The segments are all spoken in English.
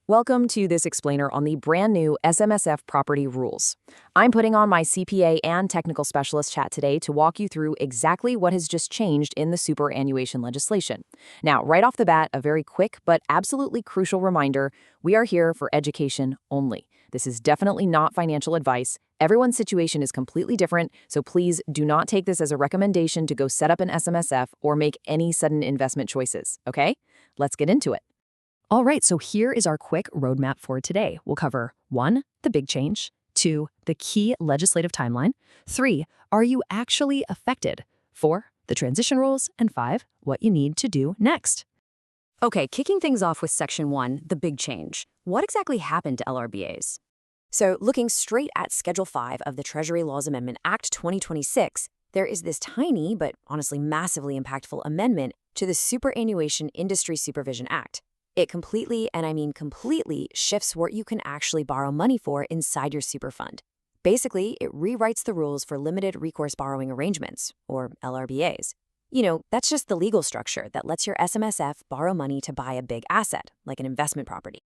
Welcome to this explainer on the brand new SMSF property rules. I'm putting on my CPA and technical specialist hat today to walk you through exactly what has just changed in the superannuation legislation. Now, right off the bat, a very quick but absolutely crucial reminder, we are here for education only. This is definitely not financial advice. Everyone's situation is completely different, so please do not take this as a recommendation to go set up an SMSF or make any sudden investment choices, okay? Let's get into it. All right, so here is our quick roadmap for today. We'll cover 1, the big change, 2, the key legislative timeline, 3, are you actually affected, 4, the transition rules, and 5, what you need to do next. Okay, kicking things off with Section 1, the big change. What exactly happened to LRBAs? So, looking straight at Schedule 5 of the Treasury Laws Amendment Act 2026, there is this tiny, but honestly massively impactful amendment to the Superannuation Industry Supervision Act. It completely, and I mean completely, shifts what you can actually borrow money for inside your super fund. Basically, it rewrites the rules for Limited Recourse Borrowing Arrangements, or LRBAs. You know, that's just the legal structure that lets your SMSF borrow money to buy a big asset, like an investment property.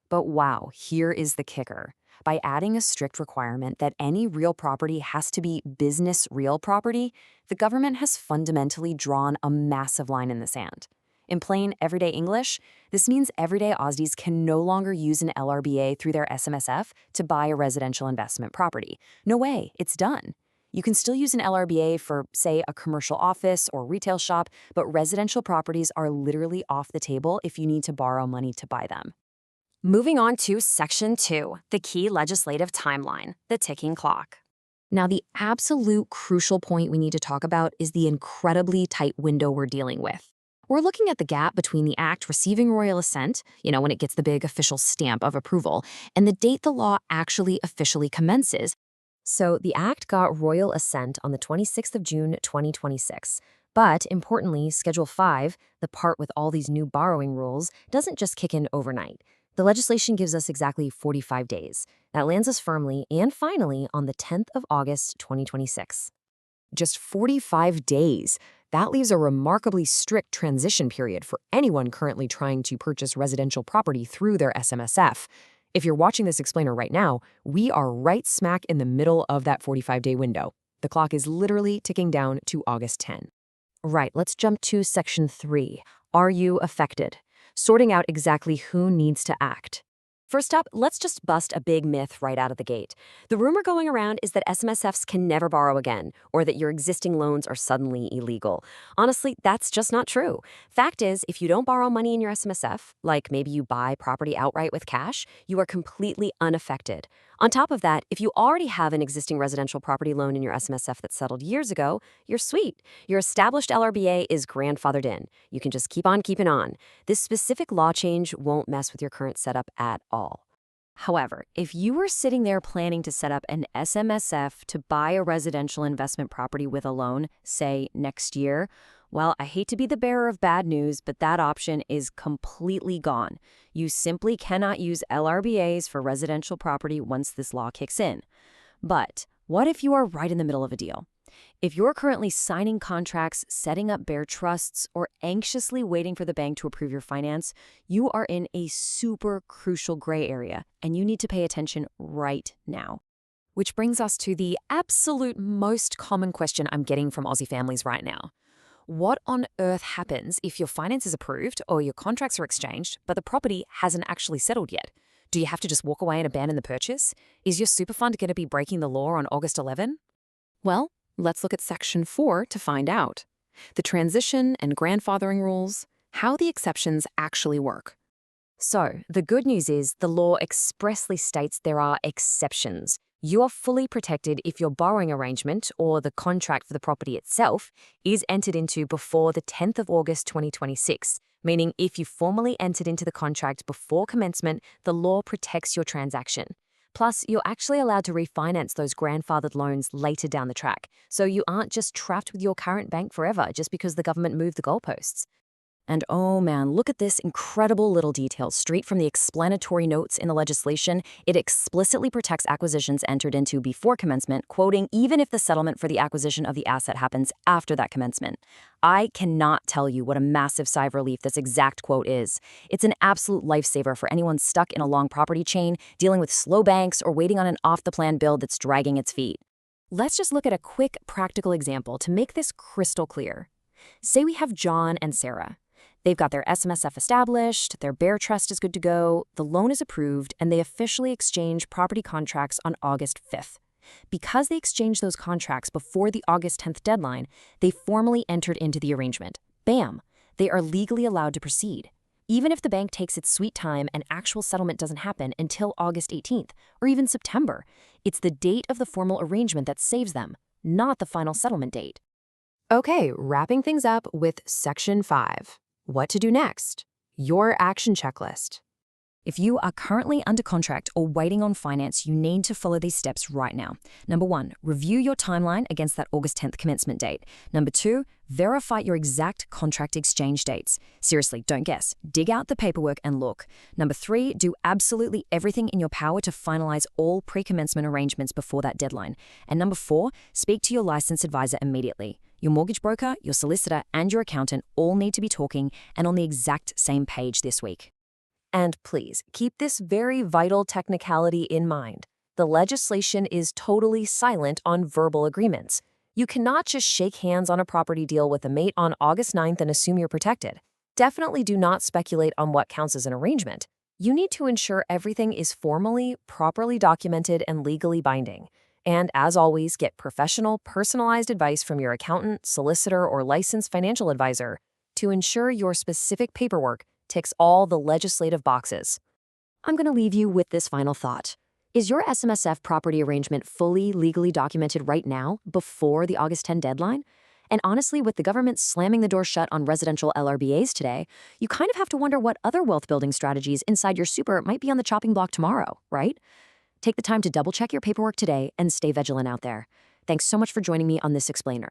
But wow, here is the kicker. By adding a strict requirement that any real property has to be business real property, the government has fundamentally drawn a massive line in the sand. In plain, everyday English, this means everyday Aussies can no longer use an LRBA through their SMSF to buy a residential investment property. No way, it's done. You can still use an LRBA for, say, a commercial office or retail shop, but residential properties are literally off the table if you need to borrow money to buy them. Moving on to Section 2, the key legislative timeline, the ticking clock. Now, the absolute crucial point we need to talk about is the incredibly tight window we're dealing with. We're looking at the gap between the act receiving royal assent, when it gets the big official stamp of approval, and the date the law actually officially commences. So the act got royal assent on the 26th of June, 2026. But importantly, Schedule 5, the part with all these new borrowing rules, doesn't just kick in overnight. The legislation gives us exactly 45 days. That lands us firmly and finally on the 10th of August, 2026. Just 45 days. That leaves a remarkably strict transition period for anyone currently trying to purchase residential property through their SMSF. If you're watching this explainer right now, we are right smack in the middle of that 45-day window. The clock is literally ticking down to August 10. Right, let's jump to Section 3. Are you affected? Sorting out exactly who needs to act. First up, let's just bust a big myth right out of the gate. The rumor going around is that SMSFs can never borrow again, or that your existing loans are suddenly illegal. Honestly, that's just not true. Fact is, if you don't borrow money in your SMSF, like maybe you buy property outright with cash, you are completely unaffected. On top of that, if you already have an existing residential property loan in your SMSF that settled years ago, you're sweet. Your established LRBA is grandfathered in. You can just keep on keeping on. This specific law change won't mess with your current setup at all. However, if you were sitting there planning to set up an SMSF to buy a residential investment property with a loan, say next year, well, I hate to be the bearer of bad news, but that option is completely gone. You simply cannot use LRBAs for residential property once this law kicks in. But what if you are right in the middle of a deal? If you're currently signing contracts, setting up bare trusts, or anxiously waiting for the bank to approve your finance, you are in a super crucial gray area, and you need to pay attention right now. Which brings us to the absolute most common question I'm getting from Aussie families right now. What on earth happens if your finance is approved or your contracts are exchanged, but the property hasn't actually settled yet? Do you have to just walk away and abandon the purchase? Is your super fund going to be breaking the law on August 11? Well, let's look at Section 4 to find out. The transition and grandfathering rules, how the exceptions actually work. So, the good news is the law expressly states there are exceptions. You are fully protected if your borrowing arrangement, or the contract for the property itself, is entered into before the 10th of August 2026, meaning if you formally entered into the contract before commencement, the law protects your transaction. Plus, you're actually allowed to refinance those grandfathered loans later down the track, so you aren't just trapped with your current bank forever just because the government moved the goalposts. And oh man, look at this incredible little detail straight from the explanatory notes in the legislation. It explicitly protects acquisitions entered into before commencement, quoting, even if the settlement for the acquisition of the asset happens after that commencement. I cannot tell you what a massive sigh of relief this exact quote is. It's an absolute lifesaver for anyone stuck in a long property chain, dealing with slow banks, or waiting on an off-the-plan build that's dragging its feet. Let's just look at a quick practical example to make this crystal clear. Say we have John and Sarah. They've got their SMSF established, their Bear Trust is good to go, the loan is approved, and they officially exchange property contracts on August 5th. Because they exchanged those contracts before the August 10th deadline, they formally entered into the arrangement. Bam! They are legally allowed to proceed. Even if the bank takes its sweet time and actual settlement doesn't happen until August 18th, or even September, it's the date of the formal arrangement that saves them, not the final settlement date. Okay, wrapping things up with Section 5. What to do next? Your action checklist. If you are currently under contract or waiting on finance, you need to follow these steps right now. Number 1, review your timeline against that August 10th commencement date. Number 2, verify your exact contract exchange dates. Seriously, don't guess. Dig out the paperwork and look. Number 3, do absolutely everything in your power to finalize all pre-commencement arrangements before that deadline. And number 4, speak to your licensed advisor immediately. Your mortgage broker, your solicitor, and your accountant all need to be talking and on the exact same page this week. And please, keep this very vital technicality in mind. The legislation is totally silent on verbal agreements. You cannot just shake hands on a property deal with a mate on August 9th and assume you're protected. Definitely do not speculate on what counts as an arrangement. You need to ensure everything is formally, properly documented, and legally binding. And as always, get professional, personalized advice from your accountant, solicitor, or licensed financial advisor to ensure your specific paperwork ticks all the legislative boxes. I'm going to leave you with this final thought. Is your SMSF property arrangement fully legally documented right now, before the August 10 deadline? And honestly, with the government slamming the door shut on residential LRBAs today, you kind of have to wonder what other wealth-building strategies inside your super might be on the chopping block tomorrow, right? Take the time to double-check your paperwork today and stay vigilant out there. Thanks so much for joining me on this explainer.